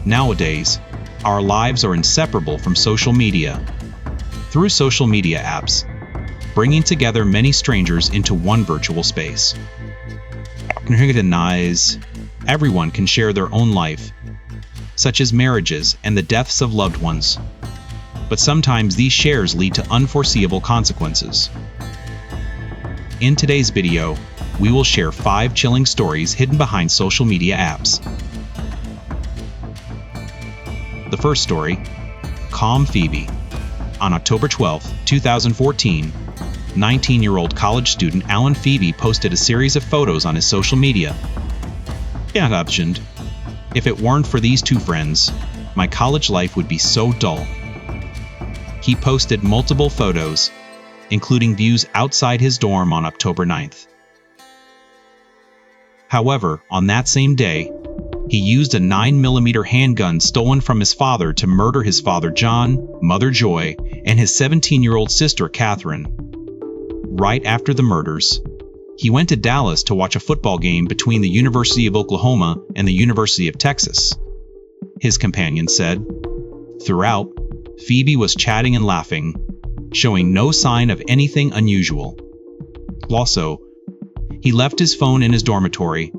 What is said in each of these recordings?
Nowadays, our lives are inseparable from social media. Through social media apps, bringing together many strangers into one virtual space. Everyone can share their own life, such as marriages and the deaths of loved ones. But sometimes these shares lead to unforeseeable consequences. In today's video, we will share 5 chilling stories hidden behind social media apps. The first story, Calm Phoebe. On October 12, 2014, 19-year-old college student Alan Phoebe posted a series of photos on his social media. If it weren't for these 2 friends, my college life would be so dull. He posted multiple photos, including views outside his dorm on October 9th. However, on that same day, he used a 9mm handgun stolen from his father to murder his father John, mother Joy, and his 17-year-old sister Catherine. Right after the murders, he went to Dallas to watch a football game between the University of Oklahoma and the University of Texas. His companion said. Throughout, Phoebe was chatting and laughing, showing no sign of anything unusual. Also, he left his phone in his dormitory,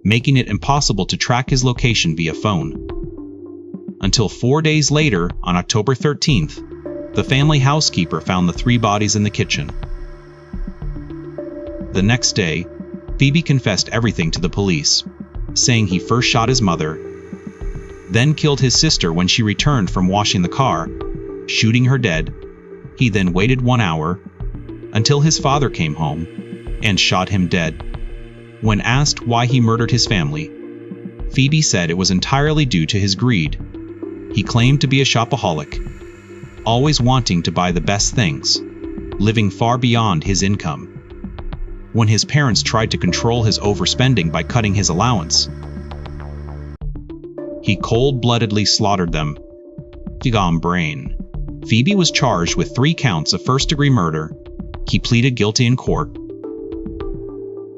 making it impossible to track his location via phone. Until 4 days later, on October 13th, the family housekeeper found the 3 bodies in the kitchen. The next day, Phoebe confessed everything to the police, saying he first shot his mother, then killed his sister when she returned from washing the car, shooting her dead. He then waited 1 hour until his father came home and shot him dead. When asked why he murdered his family, Phoebe said it was entirely due to his greed. He claimed to be a shopaholic, always wanting to buy the best things, living far beyond his income. When his parents tried to control his overspending by cutting his allowance, he cold-bloodedly slaughtered them. Phoebe was charged with 3 counts of first-degree murder. He pleaded guilty in court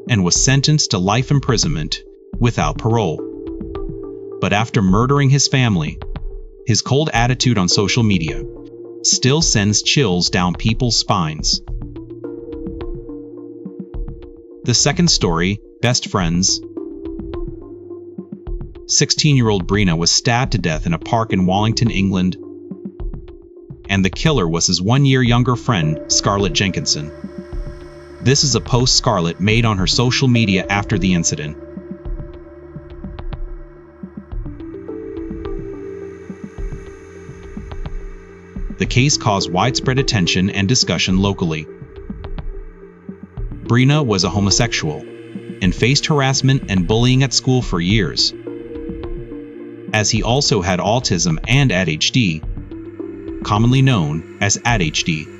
and was sentenced to life imprisonment without parole. But after murdering his family, his cold attitude on social media still sends chills down people's spines. The second story, Best Friends. 16-year-old Brina was stabbed to death in a park in Wallington, England, and the killer was his 1-year younger friend, Scarlett Jenkinson. This is a post Scarlett made on her social media after the incident. The case caused widespread attention and discussion locally. Brina was a homosexual and faced harassment and bullying at school for years. As he also had autism and ADHD, commonly known as ADHD,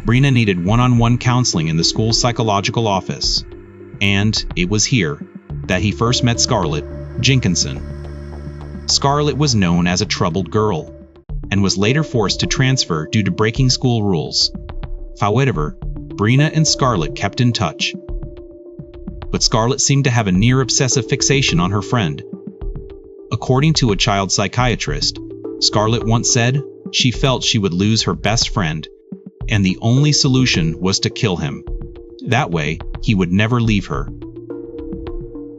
Brina needed one-on-one counseling in the school's psychological office, and it was here that he first met Scarlett Jenkinson. Scarlett was known as a troubled girl and was later forced to transfer due to breaking school rules. However, Brina and Scarlett kept in touch. But Scarlett seemed to have a near-obsessive fixation on her friend. According to a child psychiatrist, Scarlett once said she felt she would lose her best friend, and the only solution was to kill him. That way, he would never leave her.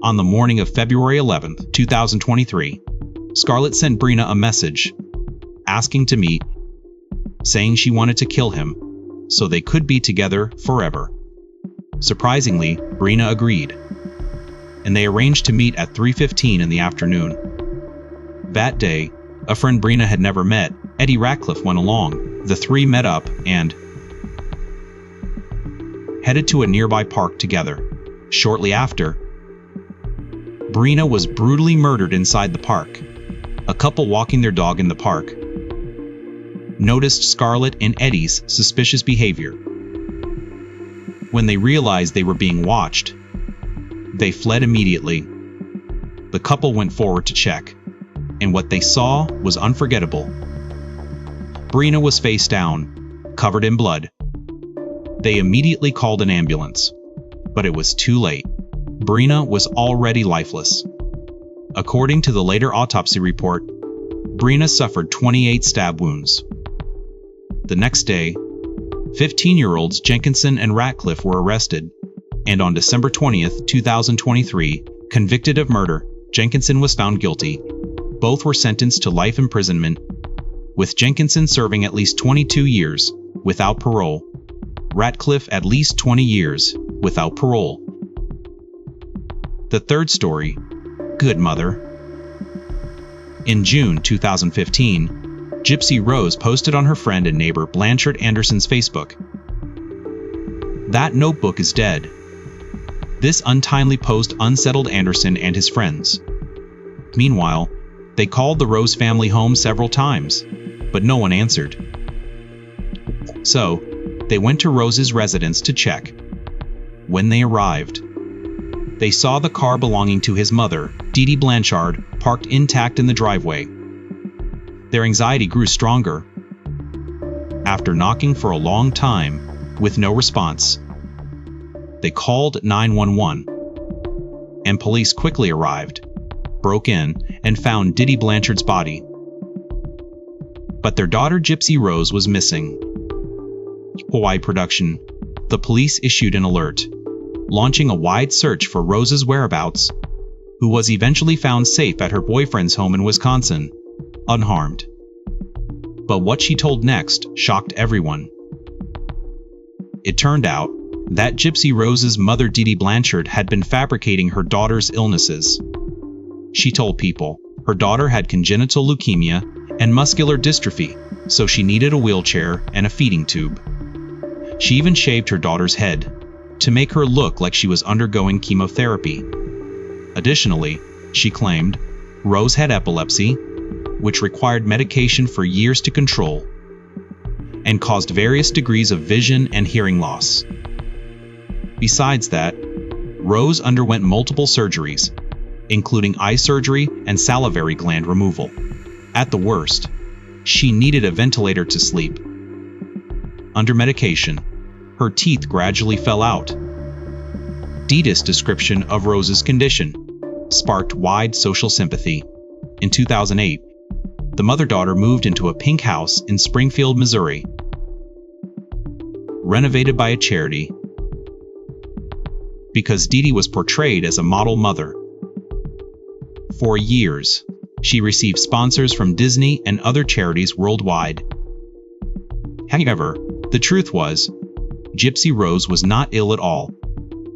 On the morning of February 11th, 2023, Scarlett sent Brina a message asking to meet, saying she wanted to kill him so they could be together forever. Surprisingly, Brina agreed, and they arranged to meet at 3:15 in the afternoon. That day, a friend Brina had never met, Eddie Ratcliffe, went along. The 3 met up and headed to a nearby park together. Shortly after, Brina was brutally murdered inside the park. A couple walking their dog in the park noticed Scarlett and Eddie's suspicious behavior. When they realized they were being watched, they fled immediately. The couple went forward to check, and what they saw was unforgettable. Brina was face down, covered in blood. They immediately called an ambulance, but it was too late. Brina was already lifeless. According to the later autopsy report, Brina suffered 28 stab wounds. The next day, 15-year-olds Jenkinson and Ratcliffe were arrested, and on December 20th, 2023, convicted of murder. Jenkinson was found guilty. Both were sentenced to life imprisonment, with Jenkinson serving at least 22 years without parole, Ratcliffe at least 20 years without parole. The third story, Good Mother. In June 2015, Gypsy Rose posted on her friend and neighbor Blanchard Anderson's Facebook, "That notebook is dead." This untimely post unsettled Anderson and his friends. Meanwhile, they called the Rose family home several times, but no one answered. So, they went to Rose's residence to check. When they arrived, they saw the car belonging to his mother, Dee Dee Blanchard, parked intact in the driveway. Their anxiety grew stronger. After knocking for a long time, with no response, they called 911, and police quickly arrived, broke in, and found Dee Dee Blanchard's body. But their daughter Gypsy Rose was missing. Hawaii production. The police issued an alert, launching a wide search for Rose's whereabouts, who was eventually found safe at her boyfriend's home in Wisconsin, unharmed. But what she told next shocked everyone. It turned out that Gypsy Rose's mother Dee Dee Blanchard had been fabricating her daughter's illnesses. She told people her daughter had congenital leukemia and muscular dystrophy, so she needed a wheelchair and a feeding tube. She even shaved her daughter's head to make her look like she was undergoing chemotherapy. Additionally, she claimed Rose had epilepsy, which required medication for years to control, and caused various degrees of vision and hearing loss. Besides that, Rose underwent multiple surgeries, including eye surgery and salivary gland removal. At the worst, she needed a ventilator to sleep. Under medication, her teeth gradually fell out. Dee Dee's description of Rose's condition sparked wide social sympathy. In 2008, the mother-daughter moved into a pink house in Springfield, Missouri, renovated by a charity, because Dee Dee was portrayed as a model mother. For years, she received sponsors from Disney and other charities worldwide. However, the truth was, Gypsy Rose was not ill at all.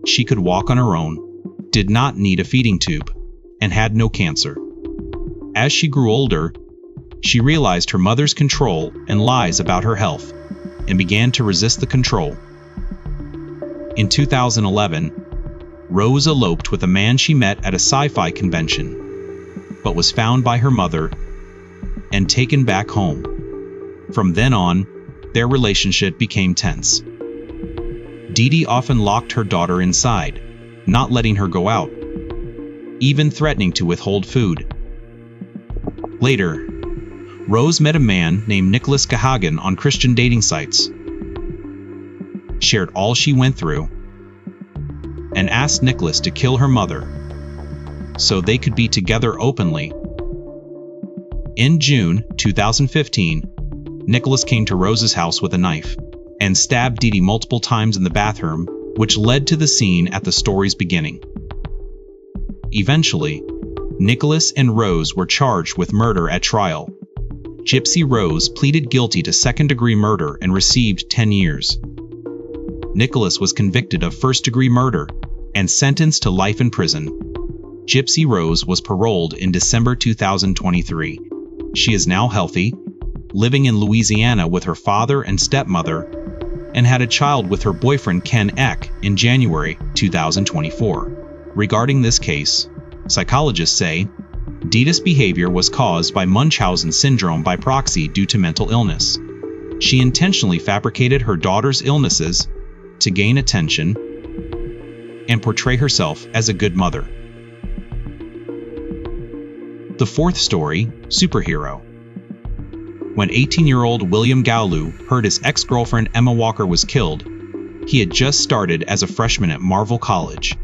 She could walk on her own, did not need a feeding tube, and had no cancer. As she grew older, she realized her mother's control and lies about her health, and began to resist the control. In 2011, Rose eloped with a man she met at a sci-fi convention, but was found by her mother and taken back home. From then on, their relationship became tense. Dee Dee often locked her daughter inside, not letting her go out, even threatening to withhold food. Later, Rose met a man named Nicholas Kahagan on Christian dating sites, shared all she went through, and asked Nicholas to kill her mother so they could be together openly. In June 2015, Nicholas came to Rose's house with a knife and stabbed Dee Dee multiple times in the bathroom, which led to the scene at the story's beginning. Eventually, Nicholas and Rose were charged with murder at trial. Gypsy Rose pleaded guilty to second-degree murder and received 10 years. Nicholas was convicted of first-degree murder and sentenced to life in prison. Gypsy Rose was paroled in December 2023. She is now healthy, living in Louisiana with her father and stepmother, and had a child with her boyfriend Ken Eck in January 2024. Regarding this case, psychologists say Dee Dee's behavior was caused by Munchausen syndrome by proxy due to mental illness. She intentionally fabricated her daughter's illnesses to gain attention and portray herself as a good mother. The fourth story, Superhero. When 18-year-old William Gowlu heard his ex-girlfriend Emma Walker was killed, he had just started as a freshman at Marvel College.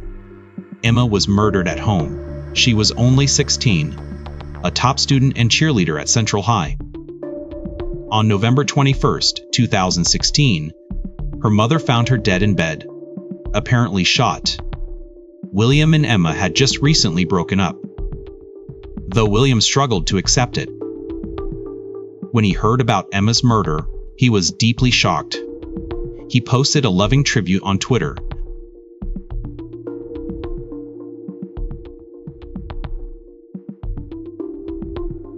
Emma was murdered at home. She was only 16, a top student and cheerleader at Central High. On November 21, 2016, her mother found her dead in bed, apparently shot. William and Emma had just recently broken up, though William struggled to accept it. When he heard about Emma's murder, he was deeply shocked. He posted a loving tribute on Twitter.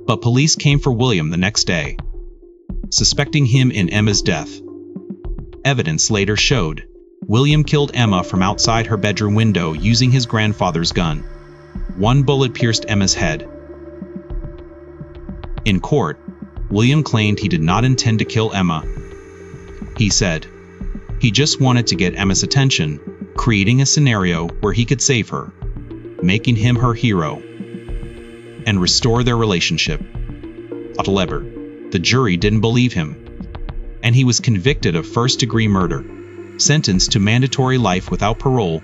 But police came for William the next day, suspecting him in Emma's death. Evidence later showed William killed Emma from outside her bedroom window using his grandfather's gun. One bullet pierced Emma's head. In court, William claimed he did not intend to kill Emma. He said he just wanted to get Emma's attention, creating a scenario where he could save her, making him her hero, and restore their relationship. However, the jury didn't believe him, and he was convicted of first-degree murder, sentenced to mandatory life without parole,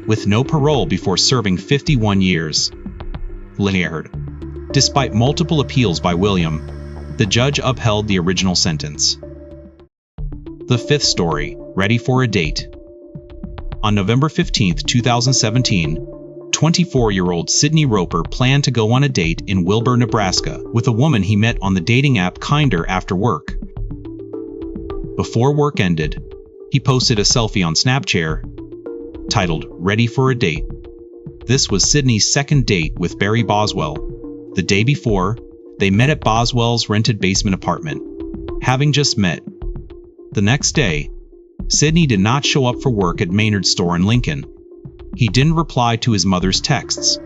with no parole before serving 51 years. Linear. Despite multiple appeals by William, the judge upheld the original sentence. The fifth story, ready for a date. On November 15, 2017, 24-year-old Sydney Roper planned to go on a date in Wilbur, Nebraska, with a woman he met on the dating app Kinder after work. Before work ended, he posted a selfie on Snapchat titled "Ready for a Date." This was Sydney's second date with Barry Boswell. The day before, they met at Boswell's rented basement apartment, having just met. The next day, Sydney did not show up for work at Maynard's store in Lincoln. He didn't reply to his mother's texts,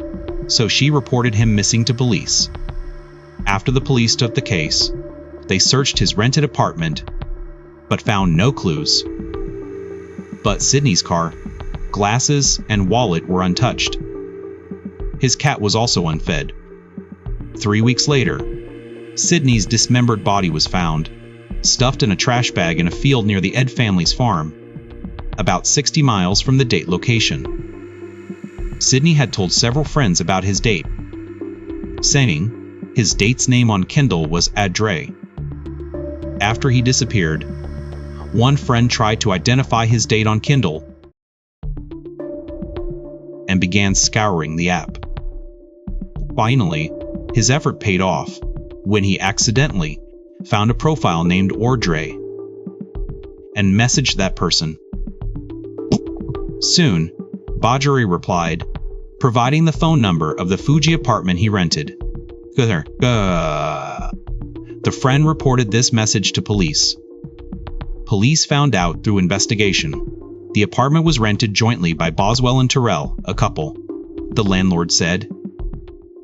so she reported him missing to police. After the police took the case, they searched his rented apartment, but found no clues. But Sydney's car, glasses, and wallet were untouched. His cat was also unfed. 3 weeks later, Sydney's dismembered body was found, stuffed in a trash bag in a field near the Ed family's farm, about 60 miles from the date location. Sydney had told several friends about his date, saying his date's name on Kindle was Adre. After he disappeared, one friend tried to identify his date on Kindle and began scouring the app. Finally, his effort paid off when he accidentally found a profile named Audrey and messaged that person. Soon, Bajari replied, providing the phone number of the Fuji apartment he rented. The friend reported this message to police. Police found out through investigation. The apartment was rented jointly by Boswell and Terrell, a couple. The landlord said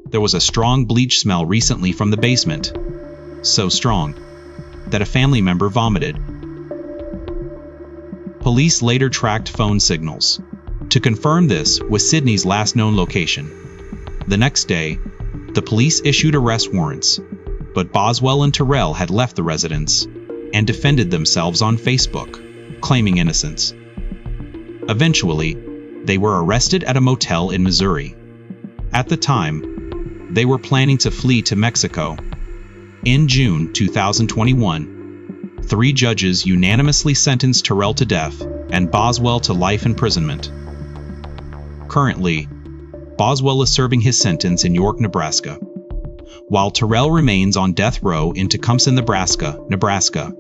there was a strong bleach smell recently from the basement, so strong that a family member vomited. Police later tracked phone signals to confirm this was Sydney's last known location. The next day, the police issued arrest warrants, but Boswell and Terrell had left the residence and defended themselves on Facebook, claiming innocence. Eventually, they were arrested at a motel in Missouri. At the time, they were planning to flee to Mexico. In June 2021, 3 judges unanimously sentenced Terrell to death and Boswell to life imprisonment. Currently, Boswell is serving his sentence in York, Nebraska, while Terrell remains on death row in Tecumseh, Nebraska.